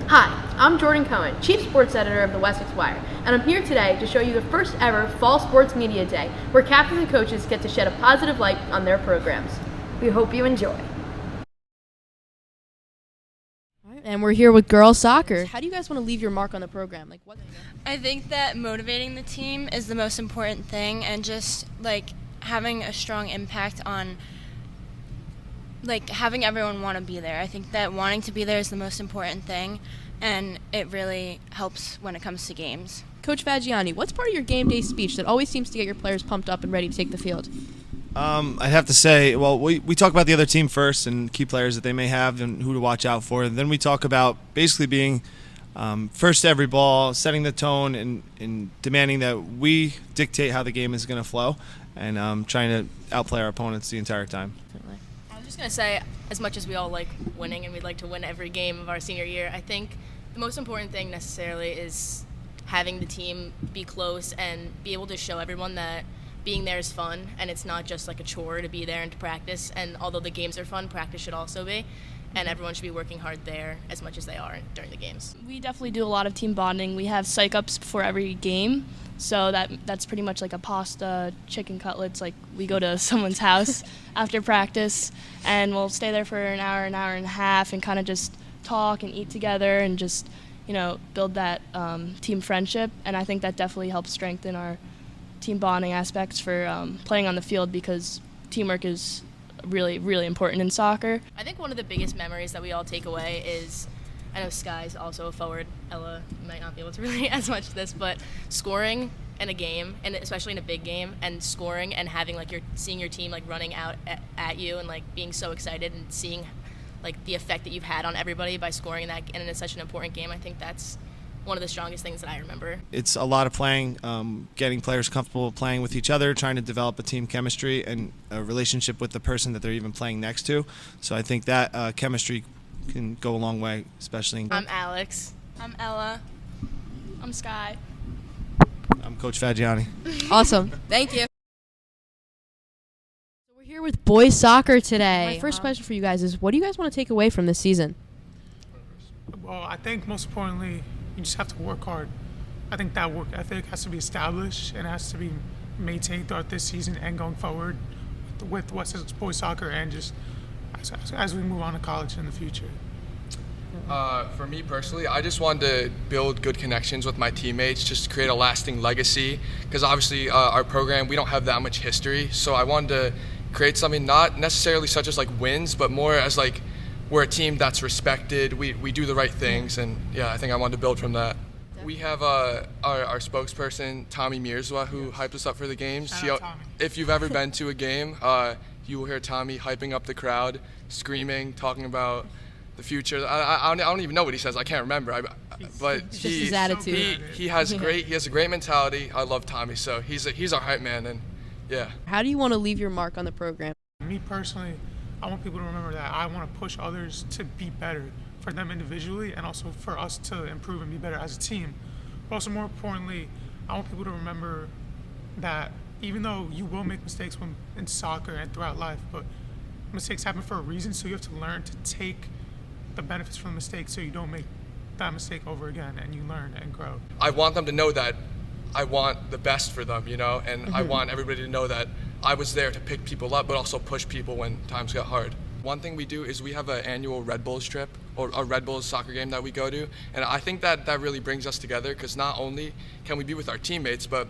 Hi, I'm Jordan Cohen, Chief Sports Editor of the Wessex Wire, and I'm here today to show you the first ever Fall Sports Media Day, where captains and coaches get to shed a positive light on their programs. We hope you enjoy. And we're here with girls soccer. How do you guys want to leave your mark on the program? I think that motivating the team is the most important thing, and just having a strong impact on having everyone want to be there. I think that wanting to be there is the most important thing, and it really helps when it comes to games. Coach Fagiani, what's part of your game day speech that always seems to get your players pumped up and ready to take the field? I'd have to say, well, we talk about the other team first and key players that they may have and who to watch out for. And then we talk about basically being first to every ball, setting the tone, and demanding that we dictate how the game is going to flow, and trying to outplay our opponents the entire time. I was just going to say, as much as we all like winning and we'd like to win every game of our senior year, I think the most important thing necessarily is having the team be close and be able to show everyone that being there is fun, and it's not just like a chore to be there and to practice. And although the games are fun, practice should also be, and everyone should be working hard there as much as they are during the games. We definitely do a lot of team bonding. We have psych-ups before every game, so that's pretty much like a pasta, chicken cutlets. Like, we go to someone's house after practice, and we'll stay there for an hour and a half, and kind of just talk and eat together and just, build that team friendship. And I think that definitely helps strengthen our team bonding aspects for playing on the field, because teamwork is really, really important in soccer. I think one of the biggest memories that we all take away is, I know Sky's also a forward, Ella might not be able to relate as much to this, but scoring in a game, and especially in a big game, and scoring and having seeing your team running out at you and being so excited and seeing the effect that you've had on everybody by scoring in that, and it's such an important game. I think that's one of the strongest things that I remember. It's a lot of playing, getting players comfortable playing with each other, trying to develop a team chemistry and a relationship with the person that they're even playing next to. So I think that chemistry can go a long way, especially. I'm Alex. I'm Ella. I'm Sky. I'm Coach Fagiani. Awesome. Thank you. So we're here with boys soccer today. My first question for you guys is, what do you guys want to take away from this season? Well, I think most importantly, you just have to work hard. I think that work ethic has to be established and has to be maintained throughout this season and going forward with Wessex boys soccer, and just as we move on to college in the future. For me personally, I just wanted to build good connections with my teammates, just to create a lasting legacy, because obviously our program, we don't have that much history, so I wanted to create something not necessarily such as wins, but more as we're a team that's respected, we do the right things, and yeah, I think I wanted to build from that. We have our spokesperson, Tommy Mirzwa, who hyped us up for the games. If you've ever been to a game, you will hear Tommy hyping up the crowd, screaming, talking about the future. I don't even know what he says, I can't remember, but It's just his attitude. he has a great mentality. I love Tommy, so he's our hype man, and yeah. How do you want to leave your mark on the program? Me personally, I want people to remember that I want to push others to be better, for them individually and also for us to improve and be better as a team. But also, more importantly, I want people to remember that even though you will make mistakes in soccer and throughout life, but mistakes happen for a reason, so you have to learn to take the benefits from the mistake so you don't make that mistake over again, and you learn and grow. I want them to know that I want the best for them, and I want everybody to know that I was there to pick people up, but also push people when times got hard. One thing we do is we have an annual Red Bulls trip, or a Red Bulls soccer game that we go to, and I think that really brings us together, because not only can we be with our teammates, but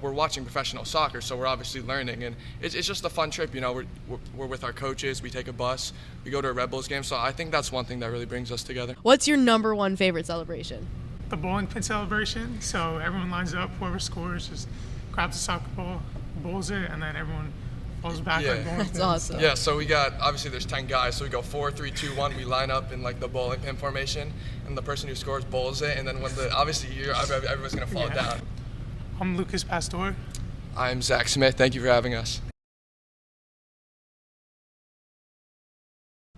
we're watching professional soccer, so we're obviously learning, and it's just a fun trip. We're with our coaches, we take a bus, we go to a Red Bulls game, so I think that's one thing that really brings us together. What's your number one favorite celebration? The bowling pin celebration. So everyone lines up, whoever scores just grabs the soccer ball, bowls it, and then everyone falls back like bowling That's pins. awesome. Yeah, so we got, obviously there's 10 guys, so we go 4, 3, 2, 1, we line up in the bowling pin formation, and the person who scores bowls it, and then when obviously everyone's gonna fall down. I'm Lucas Pastor. I'm Zach Smith, thank you for having us.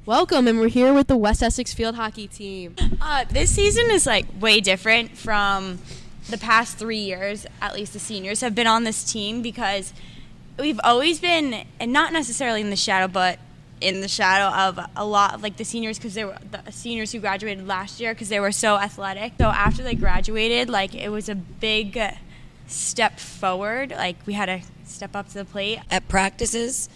Welcome, and we're here with the West Essex field hockey team. This season is way different from the past 3 years. At least the seniors have been on this team, because we've always been, and not necessarily in the shadow, but in the shadow of a lot of like the seniors, because they were the seniors who graduated last year, because they were so athletic. So after they graduated, like it was a big step forward. Like we had to step up to the plate. At practices,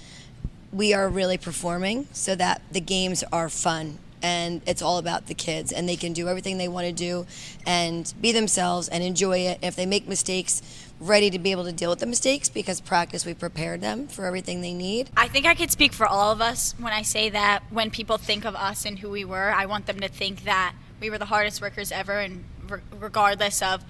we are really performing so that the games are fun, and it's all about the kids, and they can do everything they want to do and be themselves and enjoy it. And if they make mistakes, ready to be able to deal with the mistakes, because practice, we prepared them for everything they need. I think I could speak for all of us when I say that when people think of us and who we were, I want them to think that we were the hardest workers ever, and regardless of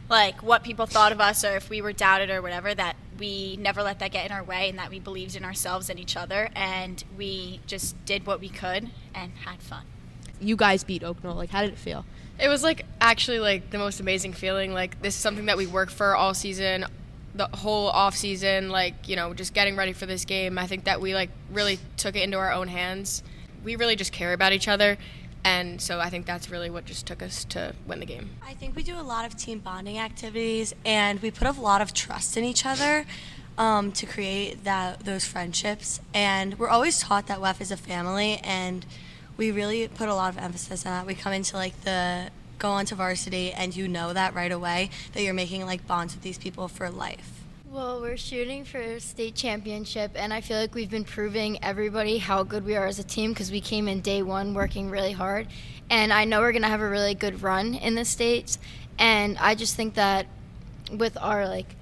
like what people thought of us or if we were doubted or whatever, that we never let that get in our way, and that we believed in ourselves and each other, and we just did what we could and had fun. You guys beat Oakville. Like, how did it feel? It was like actually like the most amazing feeling. Like this is something that we worked for all season, the whole off season, like, you know, just getting ready for this game. I think that we like really took it into our own hands. We really just care about each other. And so I think that's really what just took us to win the game. I think we do a lot of team bonding activities, and we put a lot of trust in each other to create those friendships. And we're always taught that WEF is a family, and we really put a lot of emphasis on that. We come into go onto varsity, and you know that right away, that you're making like bonds with these people for life. Well, we're shooting for a state championship, and I feel like we've been proving everybody how good we are as a team, because we came in day one working really hard. And I know we're going to have a really good run in the states, and I just think that with our like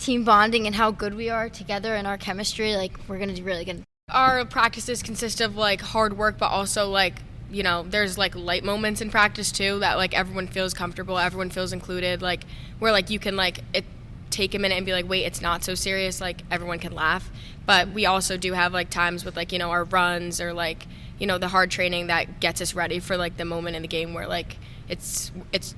team bonding and how good we are together and our chemistry, like we're going to do really good. Our practices consist of like hard work, but also like, you know, there's like light moments in practice too that like everyone feels comfortable, everyone feels included, like where like you can like take a minute and be like, wait, it's not so serious, like everyone can laugh. But we also do have like times with like, you know, our runs or like, you know, the hard training that gets us ready for like the moment in the game where like it's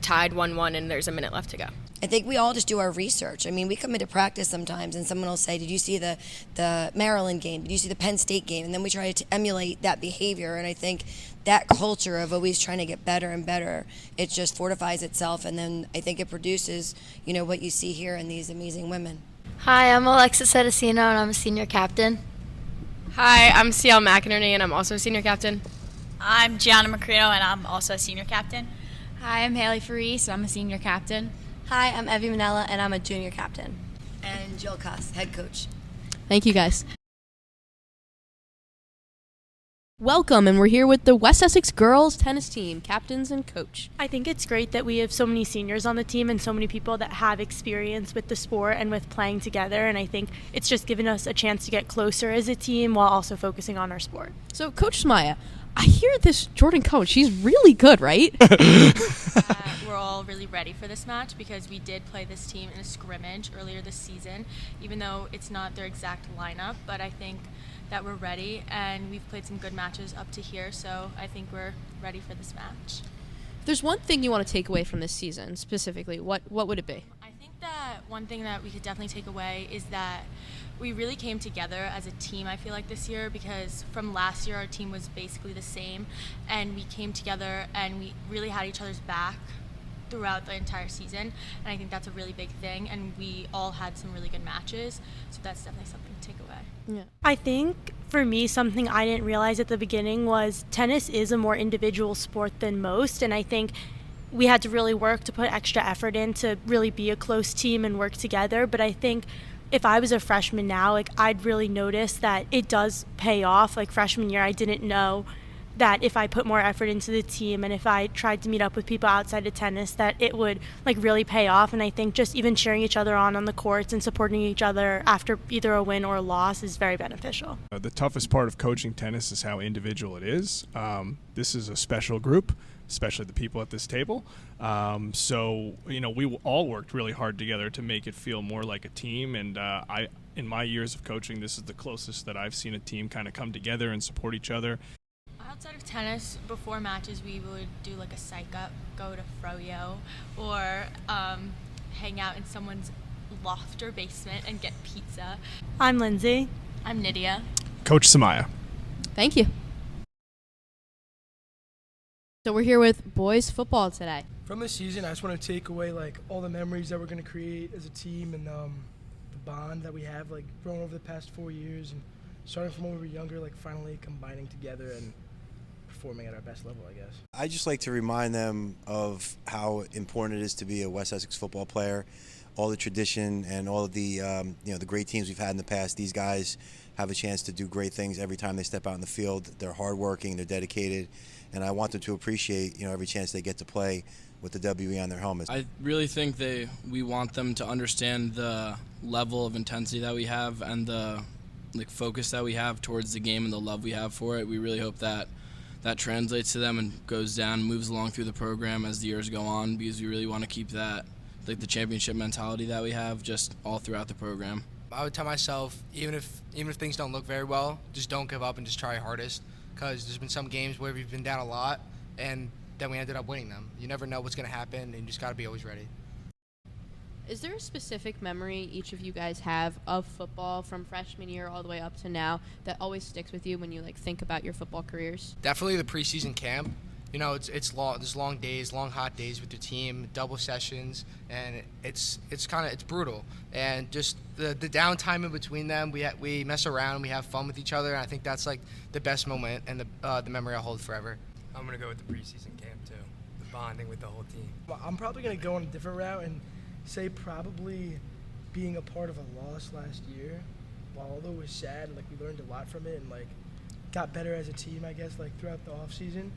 tied 1-1 and there's a minute left to go. I think we all just do our research. I mean, we come into practice sometimes and someone will say, did you see the Maryland game? Did you see the Penn State game? And then we try to emulate that behavior. And I think that culture of always trying to get better and better, it just fortifies itself. And then I think it produces, you know, what you see here in these amazing women. Hi, I'm Alexis Edesino, and I'm a senior captain. Hi, I'm CL McInerney, and I'm also a senior captain. I'm Gianna Macrino, and I'm also a senior captain. Hi, I'm Haley Faris. I'm a senior captain. Hi, I'm Evie Manella, and I'm a junior captain. And Jill Koss, head coach. Thank you, guys. Welcome, and we're here with the West Essex girls tennis team, captains and coach. I think it's great that we have so many seniors on the team and so many people that have experience with the sport and with playing together, and I think it's just given us a chance to get closer as a team while also focusing on our sport. So, Coach Smaya, I hear this Jordan Cohen, she's really good, right? We're all really ready for this match because we did play this team in a scrimmage earlier this season, even though it's not their exact lineup, but I think that we're ready, and we've played some good matches up to here, so I think we're ready for this match. If there's one thing you want to take away from this season specifically, what would it be? I think that one thing that we could definitely take away is that we really came together as a team, I feel like, this year, because from last year our team was basically the same, and we came together and we really had each other's back throughout the entire season, and I think that's a really big thing, and we all had some really good matches, so that's definitely something to take away. Yeah. I think for me, something I didn't realize at the beginning was tennis is a more individual sport than most, and I think we had to really work to put extra effort in to really be a close team and work together. But I think if I was a freshman now, like I'd really notice that it does pay off. Like freshman year, I didn't know that if I put more effort into the team and if I tried to meet up with people outside of tennis, that it would like really pay off. And I think just even cheering each other on the courts and supporting each other after either a win or a loss is very beneficial. The toughest part of coaching tennis is how individual it is. This is a special group, especially the people at this table. So, you know, we all worked really hard together to make it feel more like a team. And in my years of coaching, this is the closest that I've seen a team kind of come together and support each other. Outside of tennis, before matches, we would do like a psych up, go to Froyo, or hang out in someone's loft or basement and get pizza. I'm Lindsay. I'm Nydia. Coach Samaya. Thank you. So we're here with boys football today. From this season, I just want to take away like all the memories that we're going to create as a team and the bond that we have like grown over the past 4 years, and starting from when we were younger, like finally combining together and performing at our best level, I guess. I just like to remind them of how important it is to be a West Essex football player. All the tradition and all of the the great teams we've had in the past. These guys have a chance to do great things every time they step out in the field. They're hardworking, they're dedicated, and I want them to appreciate every chance they get to play with the WE on their helmets. I really think we want them to understand the level of intensity that we have and the focus that we have towards the game and the love we have for it. We really hope that translates to them and goes down, moves along through the program as the years go on, because we really want to keep that, the championship mentality that we have just all throughout the program. I would tell myself, even if things don't look very well, just don't give up and just try your hardest, because there's been some games where we've been down a lot and then we ended up winning them. You never know what's going to happen, and you just got to be always ready. Is there a specific memory each of you guys have of football from freshman year all the way up to now that always sticks with you when you think about your football careers? Definitely the preseason camp. It's long. There's long days, long hot days with your team, double sessions, and it's brutal. And just the downtime in between them, we mess around, we have fun with each other, and I think that's the best moment and the memory I'll hold forever. I'm gonna go with the preseason camp too, the bonding with the whole team. Well, I'm probably gonna go on a different route and say probably being a part of a loss last year. Although it was sad, we learned a lot from it and got better as a team, I guess, throughout the off season.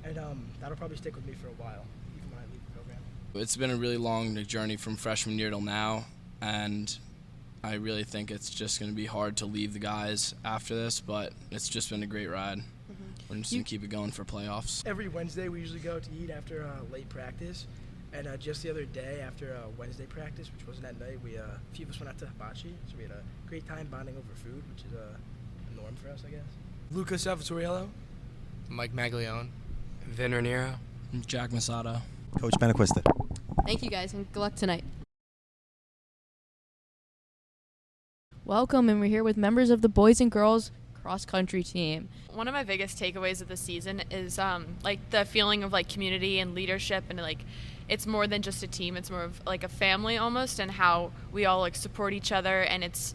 And that'll probably stick with me for a while, even when I leave the program. It's been a really long journey from freshman year till now, and I really think it's just going to be hard to leave the guys after this, but it's just been a great ride. We're just going to keep it going for playoffs. Every Wednesday we usually go to eat after late practice, and just the other day after Wednesday practice, which wasn't at night, a few of us went out to hibachi, so we had a great time bonding over food, which is a norm for us, I guess. Luca Salvatoriello. Mike Maglione. Vin Raniero. Jack Masada. Coach Benaquista. Thank you guys, and good luck tonight. Welcome, and we're here with members of the boys and girls cross-country team. One of my biggest takeaways of the season is the feeling of community and leadership, and it's more than just a team, it's more of a family almost, and how we all support each other, and it's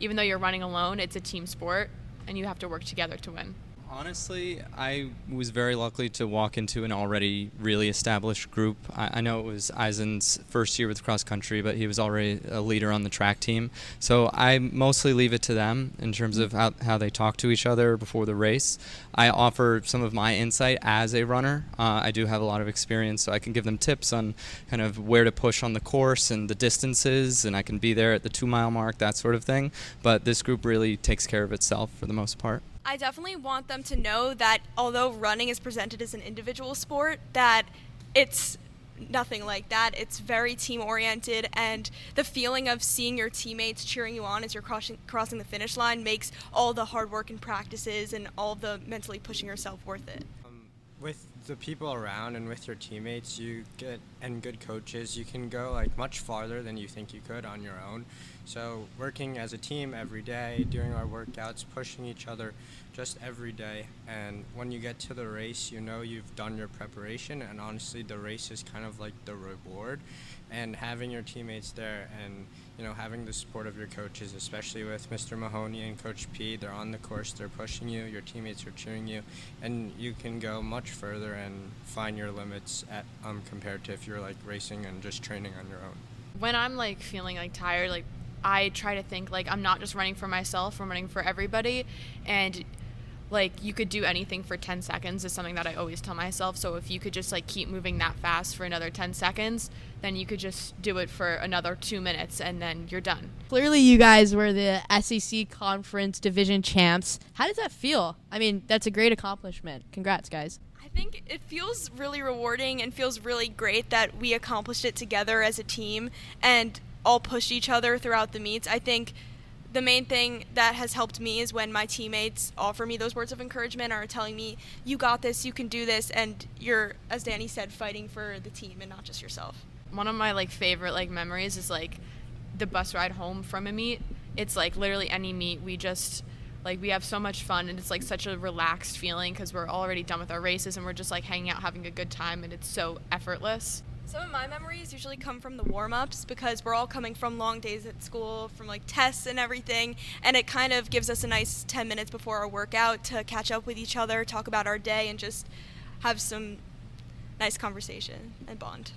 even though you're running alone, it's a team sport and you have to work together to win. Honestly, I was very lucky to walk into an already really established group. I know it was Eisen's first year with cross country, but he was already a leader on the track team. So I mostly leave it to them in terms of how they talk to each other before the race. I offer some of my insight as a runner. I do have a lot of experience, so I can give them tips on kind of where to push on the course and the distances, and I can be there at the 2-mile mark, that sort of thing. But this group really takes care of itself for the most part. I definitely want them to know that although running is presented as an individual sport, that it's nothing like that. It's very team-oriented, and the feeling of seeing your teammates cheering you on as you're crossing the finish line makes all the hard work and practices and all the mentally pushing yourself worth it. With the people around and with your teammates and good coaches, you can go much farther than you think you could on your own. So working as a team every day, doing our workouts, pushing each other just every day, and when you get to the race, you've done your preparation, and honestly the race is kind of the reward. And having your teammates there and having the support of your coaches, especially with Mr. Mahoney and Coach P, they're on the course, they're pushing you, your teammates are cheering you, and you can go much further and find your limits compared to if you're racing and just training on your own. When I'm feeling tired, I try to think I'm not just running for myself, I'm running for everybody, and you could do anything for 10 seconds is something that I always tell myself. So if you could just keep moving that fast for another 10 seconds, then you could just do it for another 2 minutes and then you're done. Clearly you guys were the SEC Conference Division champs. How does that feel? I mean, that's a great accomplishment. Congrats, guys. I think it feels really rewarding and feels really great that we accomplished it together as a team and all pushed each other throughout the meets. I think the main thing that has helped me is when my teammates offer me those words of encouragement or are telling me, you got this, you can do this, and you're, as Danny said, fighting for the team and not just yourself. One of my favorite memories is the bus ride home from a meet. It's literally any meet, we just we have so much fun, and it's such a relaxed feeling because we're already done with our races and we're just hanging out, having a good time, and it's so effortless. Some of my memories usually come from the warm-ups because we're all coming from long days at school, from like tests and everything, and it kind of gives us a nice 10 minutes before our workout to catch up with each other, talk about our day, and just have some nice conversation and bond.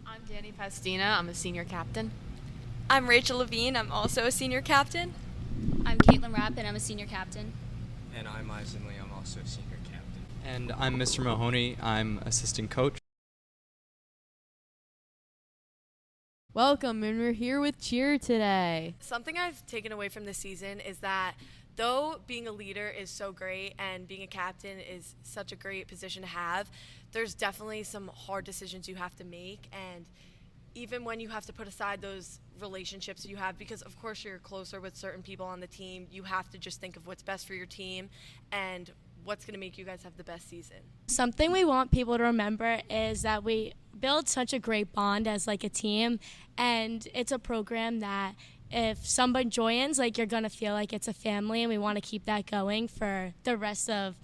I'm Danny Pastina. I'm a senior captain. I'm Rachel Levine. I'm also a senior captain. I'm Caitlin Rapp, and I'm a senior captain. And I'm Eisen Lee. I'm also a senior captain. And I'm Mr. Mahoney. I'm assistant coach. Welcome, and we're here with cheer today. Something I've taken away from this season is that though being a leader is so great and being a captain is such a great position to have, there's definitely some hard decisions you have to make. And even when you have to put aside those relationships you have, because of course you're closer with certain people on the team, you have to just think of what's best for your team and what's going to make you guys have the best season. Something we want people to remember is that we build such a great bond as like a team, and it's a program that if someone joins, like, you're going to feel like it's a family, and we want to keep that going for the rest of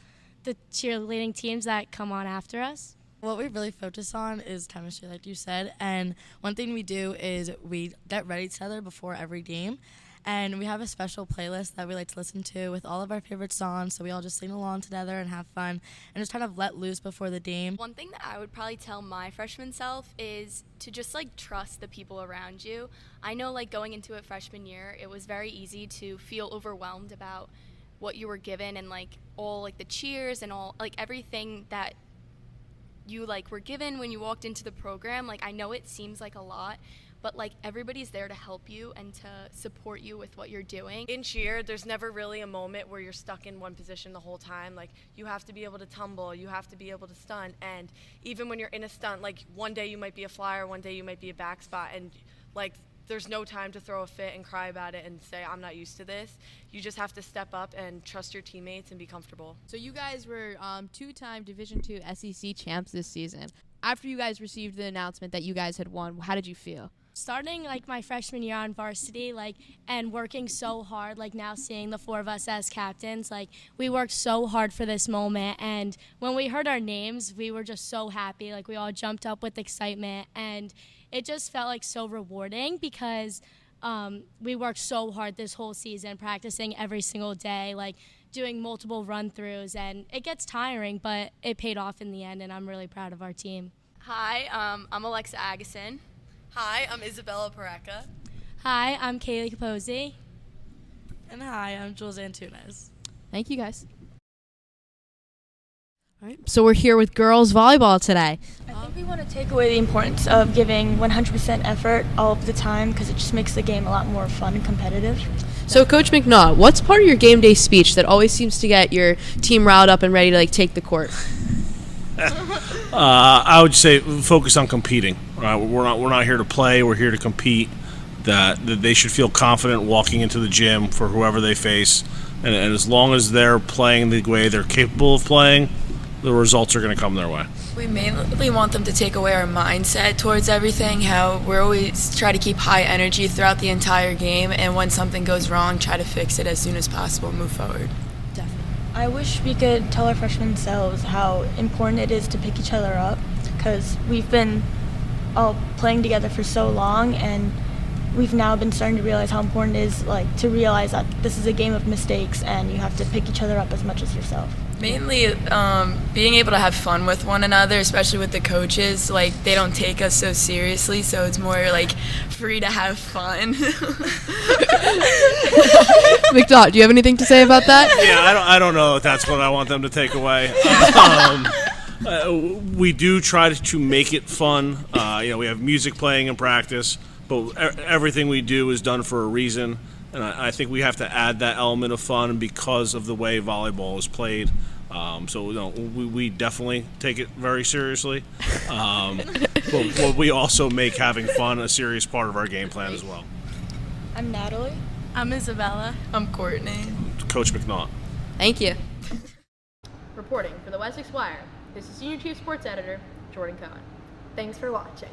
the cheerleading teams that come on after us. What we really focus on is chemistry, like you said, and one thing we do is we get ready together before every game, and we have a special playlist that we like to listen to with all of our favorite songs, so we all just sing along together and have fun and just kind of let loose before the game. One thing that I would probably tell my freshman self is to just like trust the people around you. I know like going into it freshman year, it was very easy to feel overwhelmed about what you were given and like all like the cheers and all like everything that you like were given when you walked into the program. Like, I know it seems like a lot, but like everybody's there to help you and to support you with what you're doing. In cheer, there's never really a moment where you're stuck in one position the whole time. Like, you have to be able to tumble, you have to be able to stunt, and even when you're in a stunt, like one day you might be a flyer, one day you might be a back spot, and like there's no time to throw a fit and cry about it and say, I'm not used to this. You just have to step up and trust your teammates and be comfortable. So you guys were two-time Division II SEC champs this season. After you guys received the announcement that you guys had won, how did you feel? Starting like my freshman year on varsity, like, and working so hard, like now seeing the four of us as captains, like we worked so hard for this moment, and when we heard our names, we were just so happy. Like, we all jumped up with excitement, and it just felt like so rewarding because we worked so hard this whole season, practicing every single day, like doing multiple run-throughs, and it gets tiring, but it paid off in the end, and I'm really proud of our team. Hi, I'm Alexa Agason. Hi, I'm Isabella Paraca. Hi, I'm Kaylee Capozzi. And hi, I'm Jules Antunes. Thank you, guys. All right, so we're here with girls volleyball today. I think we want to take away the importance of giving 100% effort all of the time because it just makes the game a lot more fun and competitive. So, Coach McNaught, what's part of your game day speech that always seems to get your team riled up and ready to like take the court? I would say focus on competing. Right? We're not here to play. We're here to compete. That they should feel confident walking into the gym for whoever they face, and as long as they're playing the way they're capable of playing, the results are going to come their way. We mainly want them to take away our mindset towards everything, how we're always try to keep high energy throughout the entire game, and when something goes wrong, try to fix it as soon as possible and move forward. I wish we could tell our freshman selves how important it is to pick each other up because we've been all playing together for so long, and we've now been starting to realize how important it is like to realize that this is a game of mistakes and you have to pick each other up as much as yourself. Mainly being able to have fun with one another, especially with the coaches. Like, they don't take us so seriously, so it's more like free to have fun. McDonald, do you have anything to say about that? Yeah, I don't know if that's what I want them to take away. We do try to make it fun. We have music playing in practice, but everything we do is done for a reason. And I think we have to add that element of fun because of the way volleyball is played. We definitely take it very seriously. But we also make having fun a serious part of our game plan as well. I'm Natalie. I'm Isabella. I'm Courtney. Coach McNaught. Thank you. Reporting for the Wessex Wire, this is Senior Chief Sports Editor, Jordan Cohen. Thanks for watching.